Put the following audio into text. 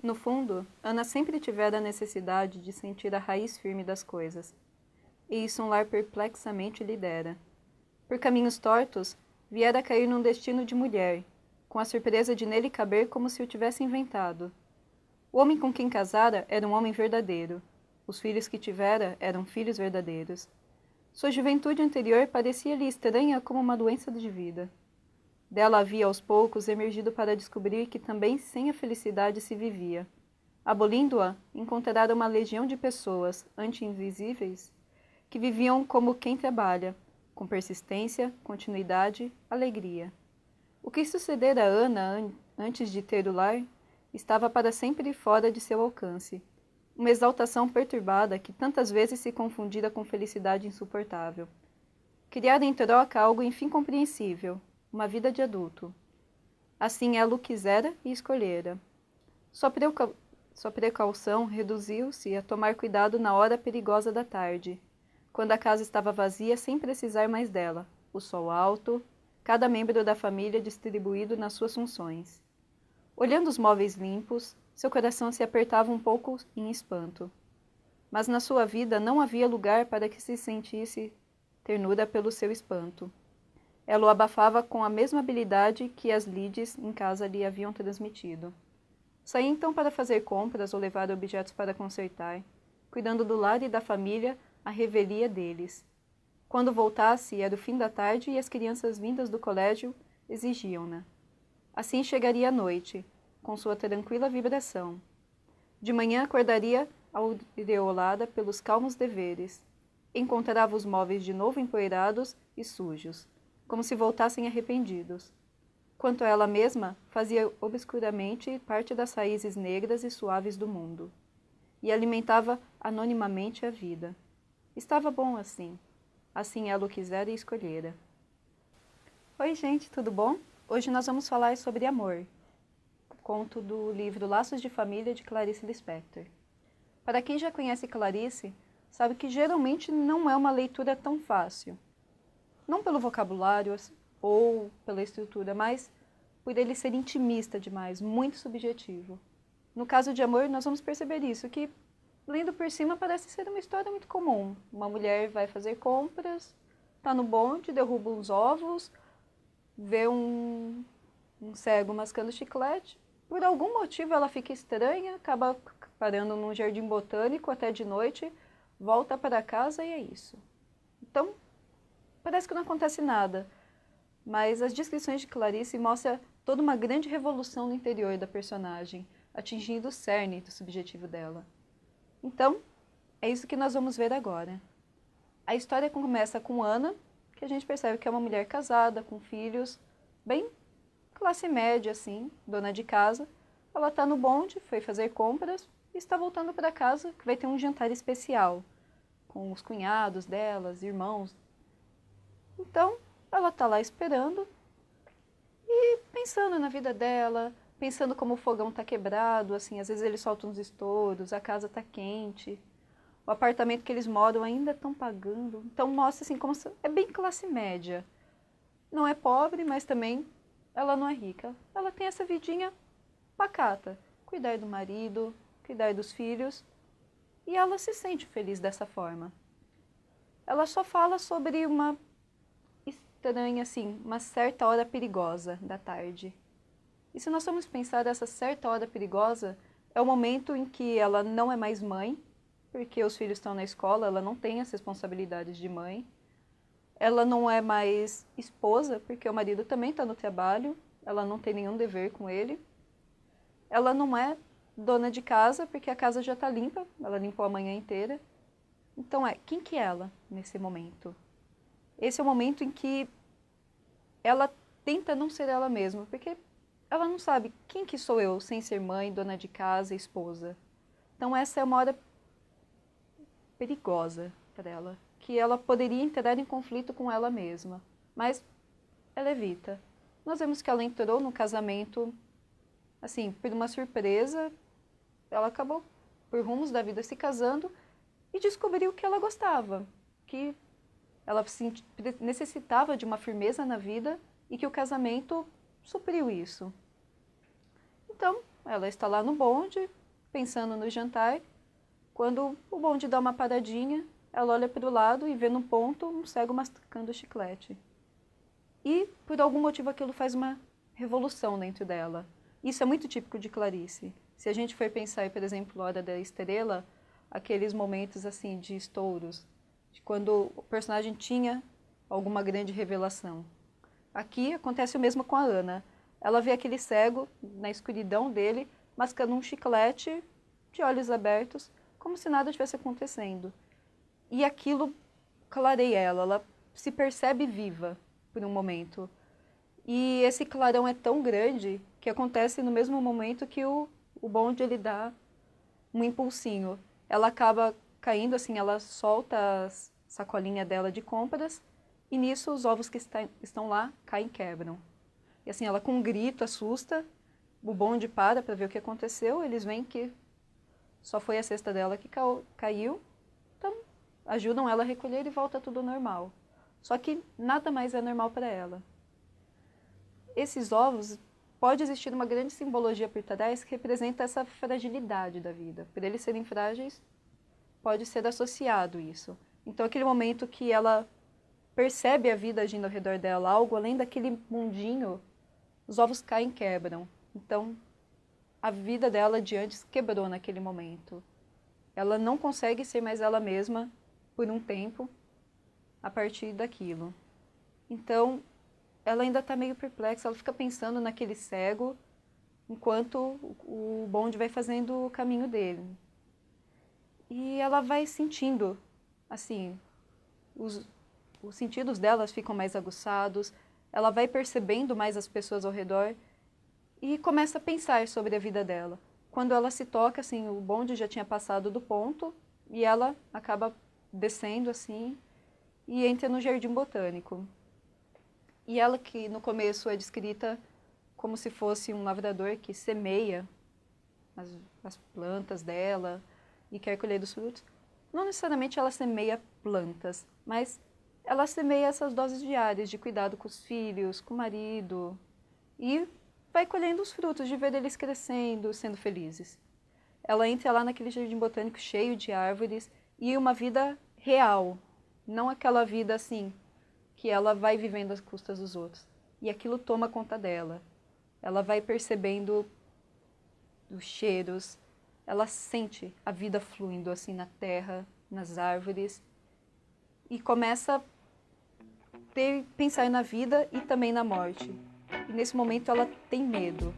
No fundo, Ana sempre tivera a necessidade de sentir a raiz firme das coisas, e isso um lar perplexamente lhe dera. Por caminhos tortos, viera a cair num destino de mulher, com a surpresa de nele caber como se o tivesse inventado. O homem com quem casara era um homem verdadeiro. Os filhos que tivera eram filhos verdadeiros. Sua juventude anterior parecia-lhe estranha como uma doença de vida. Dela havia aos poucos emergido para descobrir que também sem a felicidade se vivia. Abolindo-a, encontrara uma legião de pessoas, anti-invisíveis, que viviam como quem trabalha, com persistência, continuidade, alegria. O que sucedera a Ana antes de ter o lar estava para sempre fora de seu alcance. Uma exaltação perturbada que tantas vezes se confundira com felicidade insuportável. Criara em troca algo enfim compreensível, uma vida de adulto. Assim ela o quisera e escolhera. Sua precaução reduziu-se a tomar cuidado na hora perigosa da tarde, quando a casa estava vazia sem precisar mais dela, o sol alto, cada membro da família distribuído nas suas funções. Olhando os móveis limpos, seu coração se apertava um pouco em espanto. Mas na sua vida não havia lugar para que se sentisse ternura pelo seu espanto. Ela o abafava com a mesma habilidade que as lides em casa lhe haviam transmitido. Saía então para fazer compras ou levar objetos para consertar, cuidando do lar e da família, a revelia deles. Quando voltasse, era o fim da tarde e as crianças vindas do colégio exigiam-na. Assim chegaria a noite, com sua tranquila vibração. De manhã acordaria aureolada pelos calmos deveres. Encontrava os móveis de novo empoeirados e sujos, como se voltassem arrependidos. Quanto a ela mesma, fazia obscuramente parte das raízes negras e suaves do mundo, e alimentava anonimamente a vida. Estava bom assim. Assim ela o quisera e escolhera. Oi, gente, tudo bom? Hoje nós vamos falar sobre amor. Conto do livro Laços de Família, de Clarice Lispector. Para quem já conhece Clarice, sabe que geralmente não é uma leitura tão fácil. Não pelo vocabulário ou pela estrutura, mas por ele ser intimista demais, muito subjetivo. No caso de amor, nós vamos perceber isso, que lendo por cima parece ser uma história muito comum. Uma mulher vai fazer compras, tá no bonde, derruba uns ovos, vê um cego mascando chiclete. Por algum motivo ela fica estranha, acaba parando num jardim botânico até de noite, volta para casa e é isso. Então, parece que não acontece nada, mas as descrições de Clarice mostram toda uma grande revolução no interior da personagem, atingindo o cerne do subjetivo dela. Então, é isso que nós vamos ver agora. A história começa com Ana, que a gente percebe que é uma mulher casada, com filhos, bem classe média, assim, dona de casa. Ela está no bonde, foi fazer compras e está voltando para casa, que vai ter um jantar especial, com os cunhados delas, irmãos. Então, ela está lá esperando e pensando na vida dela, pensando como o fogão está quebrado, assim, às vezes eles soltam uns estouros, a casa está quente, o apartamento que eles moram ainda estão pagando. Então mostra assim como é bem classe média. Não é pobre, mas também ela não é rica. Ela tem essa vidinha pacata, cuidar do marido, cuidar dos filhos, e ela se sente feliz dessa forma. Ela só fala sobre uma estranha, assim, uma certa hora perigosa da tarde. E se nós formos pensar essa certa hora perigosa, é o momento em que ela não é mais mãe, porque os filhos estão na escola, ela não tem as responsabilidades de mãe. Ela não é mais esposa, porque o marido também está no trabalho, ela não tem nenhum dever com ele. Ela não é dona de casa, porque a casa já está limpa, ela limpou a manhã inteira. Então quem que é ela nesse momento? Esse é o momento em que ela tenta não ser ela mesma, porque ela não sabe quem que sou eu sem ser mãe, dona de casa, esposa. Então essa é uma hora perigosa para ela, que ela poderia entrar em conflito com ela mesma, mas ela evita. Nós vemos que ela entrou no casamento assim, por uma surpresa, ela acabou, por rumos da vida, se casando e descobriu que ela gostava, que ela necessitava de uma firmeza na vida e que o casamento supriu isso. Então, ela está lá no bonde, pensando no jantar, quando o bonde dá uma paradinha, ela olha para o lado e vê num ponto um cego mascando chiclete. E, por algum motivo, aquilo faz uma revolução dentro dela. Isso é muito típico de Clarice. Se a gente for pensar, por exemplo, Hora da Estrela, aqueles momentos assim de estouros, de quando o personagem tinha alguma grande revelação. Aqui acontece o mesmo com a Ana. Ela vê aquele cego na escuridão dele, mascando um chiclete de olhos abertos, como se nada tivesse acontecendo. E aquilo clareia ela se percebe viva por um momento. E esse clarão é tão grande que acontece no mesmo momento que o bonde ele dá um impulsinho. Ela acaba caindo, assim, ela solta a sacolinha dela de compras e nisso os ovos que estão lá caem e quebram. E assim, ela com um grito assusta, o bonde para ver o que aconteceu, eles veem que só foi a cesta dela que caiu, então ajudam ela a recolher e volta tudo normal. Só que nada mais é normal para ela. Esses ovos, pode existir uma grande simbologia por trás que representa essa fragilidade da vida. Por eles serem frágeis, pode ser associado isso. Então, aquele momento que ela percebe a vida agindo ao redor dela, algo além daquele mundinho, os ovos caem e quebram. Então, a vida dela de antes quebrou naquele momento. Ela não consegue ser mais ela mesma por um tempo a partir daquilo. Então, ela ainda está meio perplexa, ela fica pensando naquele cego enquanto o bonde vai fazendo o caminho dele. E ela vai sentindo, assim, os sentidos delas ficam mais aguçados, ela vai percebendo mais as pessoas ao redor e começa a pensar sobre a vida dela. Quando ela se toca, assim, o bonde já tinha passado do ponto e ela acaba descendo, assim, e entra no jardim botânico. E ela, que no começo é descrita como se fosse um lavrador que semeia as plantas dela e quer colher dos frutos, não necessariamente ela semeia plantas, mas ela semeia essas doses diárias de cuidado com os filhos, com o marido, e vai colhendo os frutos de ver eles crescendo, sendo felizes. Ela entra lá naquele jardim botânico cheio de árvores e uma vida real, não aquela vida assim, que ela vai vivendo às custas dos outros. E aquilo toma conta dela. Ela vai percebendo os cheiros, ela sente a vida fluindo assim na terra, nas árvores, e começa a pensar na vida e também na morte. E nesse momento ela tem medo.